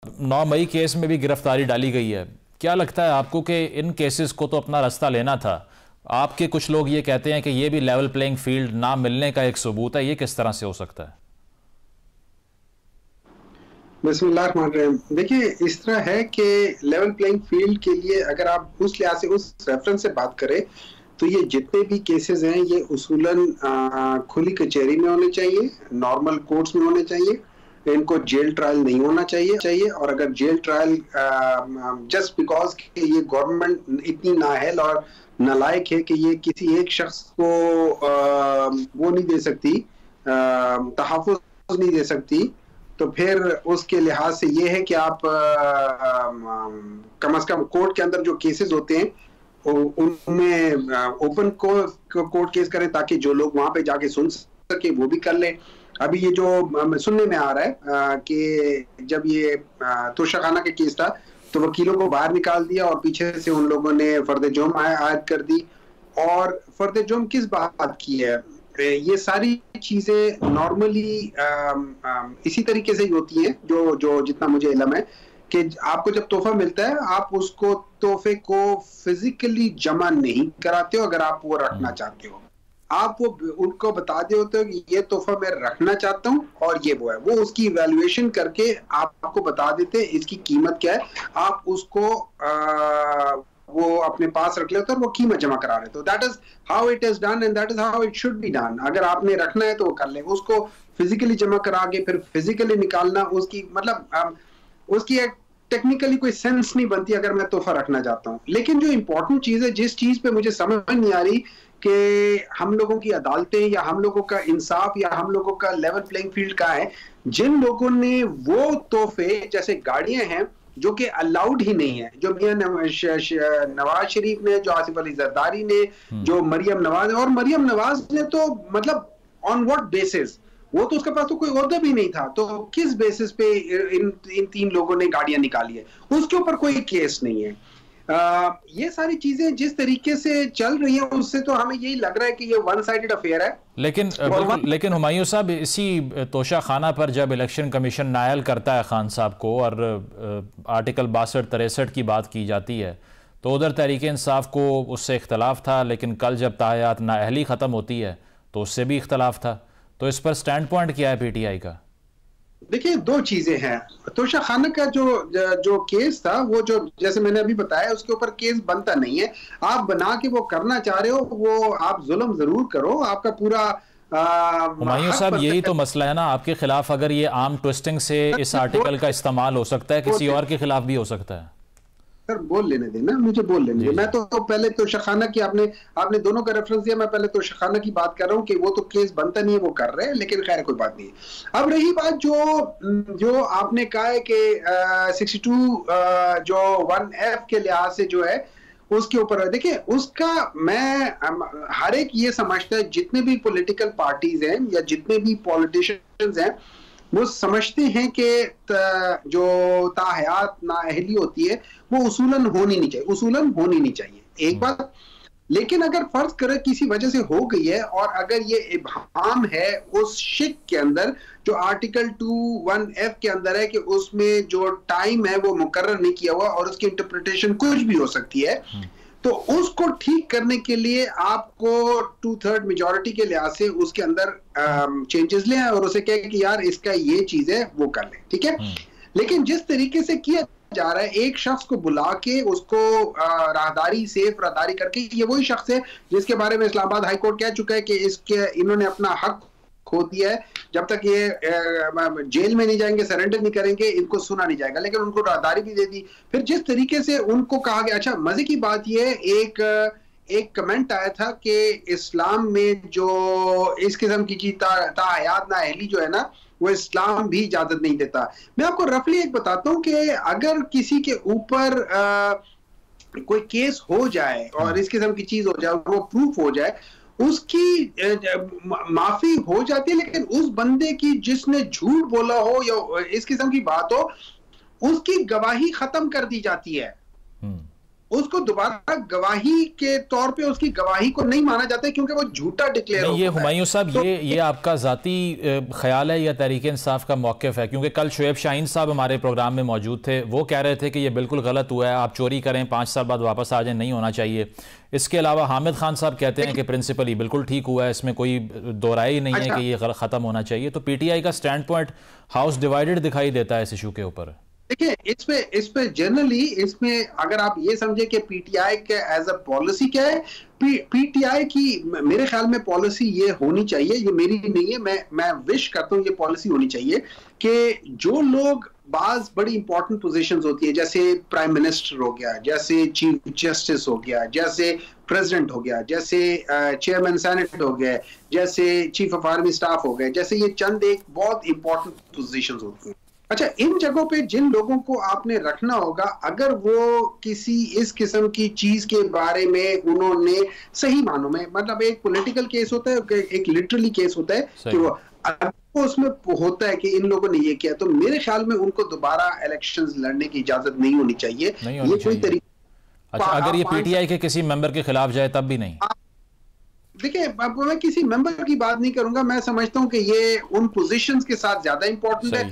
9 मई case में भी गिरफ्तारी डाली गई है। क्या लगता है आपको कि इन केसेस को तो अपना रास्ता लेना था? आपके कुछ लोग ये कहते हैं कि ये भी लेवल प्लेइंग फील्ड ना मिलने का एक सबूत है। ये किस तरह से हो सकता है? बिस्मिल्लाहिर्रहमानिर्रहीम। देखिए, इस तरह है कि लेवल प्लेइंग फील्ड के लिए अगर आप उस लिहाज से उस रेफरेंस से बात करें तो ये जितने भी केसेस हैं ये उसूलन खुली कचहरी में होने चाहिए, नॉर्मल कोर्ट्स में होने चाहिए। इनको जेल ट्रायल नहीं होना चाहिए। और अगर जेल ट्रायल जस्ट बिकॉज ये गवर्नमेंट इतनी नाअहल और नालायक है कि ये किसी एक शख्स को वो नहीं दे सकती, तहफ़्फ़ुज़ नहीं दे सकती, तो फिर उसके लिहाज से ये है कि आप कम से कम कोर्ट के अंदर जो केसेस होते हैं उनमें ओपन कोर्ट केस करें ताकि जो लोग वहां पे जाके सुन सके वो भी कर ले। अभी ये जो सुनने में आ रहा है कि जब ये तोशाखाना का केस था तो वकीलों को बाहर निकाल दिया और पीछे से उन लोगों ने फर्द जुर्म आयद कर दी। और फर्द जुर्म किस बात की है? ये सारी चीजें नॉर्मली इसी तरीके से ही होती हैं जो जितना मुझे इल्म है कि आपको जब तोहफा मिलता है आप उसको तोहफे को फिजिकली जमा नहीं कराते हो। अगर आप वो रखना चाहते हो आप वो उनको बता दे होते हो कि ये तोहफा मैं रखना चाहता हूँ और ये वो है, वो उसकी इवैल्यूएशन करके आपको बता देते हैं इसकी कीमत क्या है। आप उसको वो अपने पास रख लेते हो और वो कीमत जमा करा लेते हो। That is how it is done and that is how it should be done. अगर आपने रखना है तो वो कर ले, उसको फिजिकली जमा करा के फिर फिजिकली निकालना उसकी मतलब उसकी एक टेक्निकली कोई सेंस नहीं बनती अगर मैं तोहफा रखना चाहता हूँ। लेकिन जो इंपॉर्टेंट चीज है, जिस चीज पे मुझे समझ नहीं आ रही कि हम लोगों की अदालतें या हम लोगों का इंसाफ या हम लोगों का लेवल प्लेइंग फील्ड कहाँ है, जिन लोगों ने वो तोहफे जैसे गाड़ियां हैं जो कि अलाउड ही नहीं है, जो मियां नवाज शरीफ ने, जो आसिफ अली जरदारी ने, जो मरियम नवाज, और मरियम नवाज ने तो मतलब ऑन व्हाट बेसिस, वो तो उसके पास तो कोई ओहदा भी नहीं था, तो किस बेसिस पे इन 3 लोगों ने गाड़ियां निकाली है, उसके ऊपर कोई केस नहीं है। ये सारी चीजें जिस तरीके से चल रही हैं उससे तो हमें यही लग रहा है कि ये वन साइडेड अफेयर है। लेकिन हुमायूं साहब, इसी तोशा खाना पर जब इलेक्शन कमीशन नायल करता है खान साहब को और आर्टिकल 62-63 की बात की जाती है तो उधर तहरीक इंसाफ को उससे इख्तलाफ था, लेकिन कल जब ताहयात नाअहली ख़त्म होती है तो उससे भी इख्तलाफ था। तो इस पर स्टैंड पॉइंट क्या है पीटीआई का? देखिए, 2 चीजें हैं। तोशा खाना का जो केस था वो जो जैसे मैंने अभी बताया उसके ऊपर केस बनता नहीं है। आप बना के वो करना चाह रहे हो, वो आप जुल्म जरूर करो, आपका पूरा हुमायूं साहब यही तो मसला है ना, आपके खिलाफ अगर ये आर्म ट्विस्टिंग से इस आर्टिकल का इस्तेमाल हो सकता है, किसी और के खिलाफ भी हो सकता है। सर बोल लेने देना, मुझे बोल लेने दे। मैं तो पहले तो शखाना की आपने दोनों का रेफरेंस दिया, मैं पहले तो शखाना की बात कर रहा हूँ कि वो तो केस बनता नहीं है, वो कर रहे हैं, लेकिन खैर कोई बात नहीं। अब रही बात जो आपने कहा है कि 62 जो 1F के लिहाज से जो है उसके ऊपर, देखिए उसका मैं हर एक ये समझता है जितने भी पॉलिटिकल पार्टीज हैं या जितने भी पॉलिटिशियंस हैं वो समझते हैं कि जो ताहयात नाअहली होती है वो उसूलन होनी नहीं चाहिए, एक बात। लेकिन अगर फर्ज करें किसी वजह से हो गई है और अगर ये इब्हाम है उस शिक के अंदर जो आर्टिकल 21F के अंदर है कि उसमें जो टाइम है वो मुकर्रर नहीं किया हुआ और उसकी इंटरप्रिटेशन कुछ भी हो सकती है, तो उसको ठीक करने के लिए आपको 2/3 मेजॉरिटी के लिहाज से उसके अंदर चेंजेस ले आए और उसे कहे कि यार इसका ये चीज है वो कर ले, ठीक है। लेकिन जिस तरीके से किया जा रहा है, एक शख्स को बुला के उसको सेफ राहदारी करके, ये वही शख्स है जिसके बारे में इस्लामाबाद हाई कोर्ट कह चुका है कि इन्होंने अपना हक खो दिया है, जब तक ये जेल में नहीं जाएंगे, सरेंडर नहीं करेंगे, इनको सुना नहीं जाएगा। लेकिन उनको राहदारी भी दे दी। फिर जिस तरीके से उनको कहा गया, अच्छा मजे की बात ये एक कमेंट आया था कि इस्लाम में जो इस किस्म की चीज ताहयात नाअहली जो है ना वो इस्लाम भी इजाजत नहीं देता। मैं आपको रफली एक बताता हूँ कि अगर किसी के ऊपर कोई केस हो जाए और इस किस्म की चीज हो जाए, वो प्रूफ हो जाए, उसकी माफी हो जाती है, लेकिन उस बंदे की जिसने झूठ बोला हो या इस किस्म की बात हो उसकी गवाही खत्म कर दी जाती है। उसको दोबारा गवाही के तौर पे उसकी गवाही को नहीं माना जाता है क्योंकि वो झूठा डिक्लेयर होता है। ये हुमायूं साहब, तो ये आपका जाती ख्याल है या तहरीक इंसाफ का मौक़िफ़ है? क्योंकि कल शुएब शाहीन साहब हमारे प्रोग्राम में मौजूद थे, वो कह रहे थे कि ये बिल्कुल गलत हुआ है, आप चोरी करें 5 साल बाद वापस आ जाए, नहीं होना चाहिए। इसके अलावा हामिद खान साहब कहते हैं कि प्रिंसिपल ही बिल्कुल ठीक हुआ है, इसमें कोई दो राय ही नहीं है कि ये ख़त्म होना चाहिए। तो PTI का स्टैंड पॉइंट हाउस डिवाइडेड दिखाई देता है इस इशू के ऊपर। देखिए इस पे जनरली इसमें अगर आप ये समझे कि पीटीआई के एज अ पॉलिसी क्या है, पीटीआई की मेरे ख्याल में पॉलिसी ये होनी चाहिए, ये मेरी नहीं है, मैं विश करता हूँ ये पॉलिसी होनी चाहिए कि जो लोग बाज बड़ी इंपॉर्टेंट पोजीशंस होती है, जैसे प्राइम मिनिस्टर हो गया, जैसे चीफ जस्टिस हो गया, जैसे प्रेसिडेंट हो गया, जैसे चेयरमैन सेनेट हो गया, जैसे चीफ ऑफ आर्मी स्टाफ हो गए, जैसे ये चंद एक बहुत इंपॉर्टेंट पोजीशंस होती हैं। अच्छा, इन जगहों पे जिन लोगों को आपने रखना होगा, अगर वो किसी इस किस्म की चीज के बारे में उन्होंने सही मानों में, मतलब एक पॉलिटिकल केस होता है, एक लिटरली केस होता है कि वो उसमें होता है कि इन लोगों ने ये किया, तो मेरे ख्याल में उनको दोबारा इलेक्शंस लड़ने की इजाजत नहीं होनी चाहिए। ये कोई तरीका, अच्छा, अगर ये PTI के किसी मेंबर के खिलाफ जाए तब भी नहीं? देखिए, अब मैं किसी मेंबर की बात नहीं करूंगा, मैं समझता हूं कि ये उन पोजीशंस के साथ ज्यादा इंपॉर्टेंट है